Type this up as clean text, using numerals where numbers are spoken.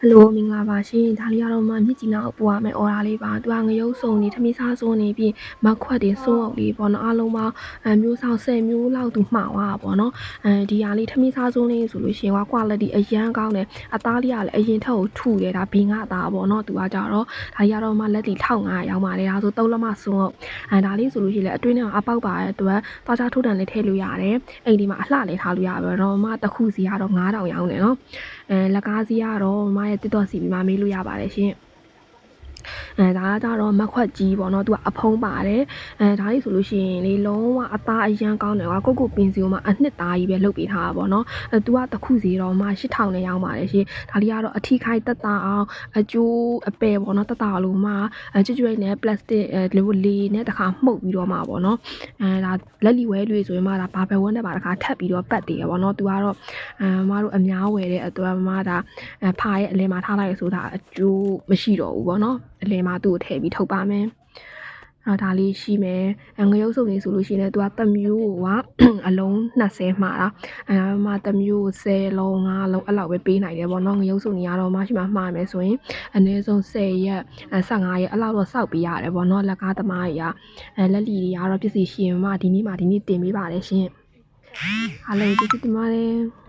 ဟယ်လိုမင်္ဂလာပါရှင်ဒါလေးကတော့မှမြစ်ကြီးနားကိုပို့ရမယ်အော်ဒါလေးပါသူကငရုတ်စုံနေထမင်းစားစုံနေပြီးမခွက်တွေစုံအုပ်လေးပေါ့နော်အားလုံးပေါင်းမျိုးဆောင်10မျိုးလောက်သူမှာသွားတာပေါ့နော်ဒီဟာလေးထမင်းစားစုံလေးဆိုလို့ရှိရင်က quality အရန်ကောင်းတယ်အသားလေးကလည်းအရင်ထက်ကိုထူတယ်ဒါဘင်းကအသားပေါ့နော်သူကကြတော့ဒါလေးကတော့မှလက်တီ1500ရောက်ပါတယ်ဒါဆို3လက်မစုံအုပ်ဒါလေးဆိုလို့ရှိရင်လည်းအတွင်းထဲကအပေါက်ပါတဲ့အတွက်သွားချထုတ်တန်လေးထည့်လို့ရတယ်အိမ်ဒီမှာအလှလေးထားလို့ရပါတော့မှတစ်ခုစီကတော့9000ရောင်းတယ်နော်လက်ကားစီကတော့မရဲ့တစ်တော့စီပြီးမှမေးလို့ရပါတယ်ရှင်ဒါကကြတော့မက်ခွက်ကြီးပေါ့နော်သူကအဖုံးပါတယ်ဒါလေးဆိုလို့ရှိရင်လေလုံးဝအသားအရန်ကောင်းတယ်ကွာကိုပင်စီကိုမှအနှစ်သားကြီးပဲလုပ်ပေးထားတာပေါ့နော်သူကတစ်ခုစီတော့မှ8000နဲ့ရောင်းပါတယ်ရှင်ဒါလေးကတော့အထီးခိုက်တက်တာအောင်အကျိုးအပယ်ပေါ့နော်တက်တာလို့မှကျွတ်နဲ့ plastic လေးနဲ့တခါမှုတ်ပြီးတော့မှပေါ့နော်ဒါလက်လီဝဲတွေဆိုရင်မှဒါဘာဘယ်ဝန်းနဲ့ပါတခါထပ်ပြီးတော့ပတ်တည်ရပေါ့နော်သူကတော့မတို့အများဝယ်တဲ့အတွက်မှဒါဖာရဲ့အလဲမှာထားလိုက်ဆိုတာအကျိုးမရှိတော့ဘူးပေါ့နော်အလဲမှာသူ့ကိုထည့်ပြီးထုတ်ပါမယ်ဒါလေးရှိမယ်ငရုတ်စုံလေးဆိုလို့ရှိရင်လည်းသူကတစ်မျိုးကအလုံး20မှာတာမှတစ်မျိုး10လုံး5လုံးအဲ့လောက်ပဲပေးနိုင်တယ်ပေါ့နော်ငရုတ်စုံကြီးကတော့မရှိမှမှားမယ်ဆိုရင်အနည်းဆုံး10ရက်15ရက်အဲ့လောက်တော့စောက်ပေးရတယ်ပေါ့နော်လက်ကားသမားကြီးကလက်လီတွေကတော့ပစ္စည်းရှင်မှဒီနေ့တင်ပေးပါတယ်ရှင်အားလုံးကျေးဇူးတင်ပါတယ်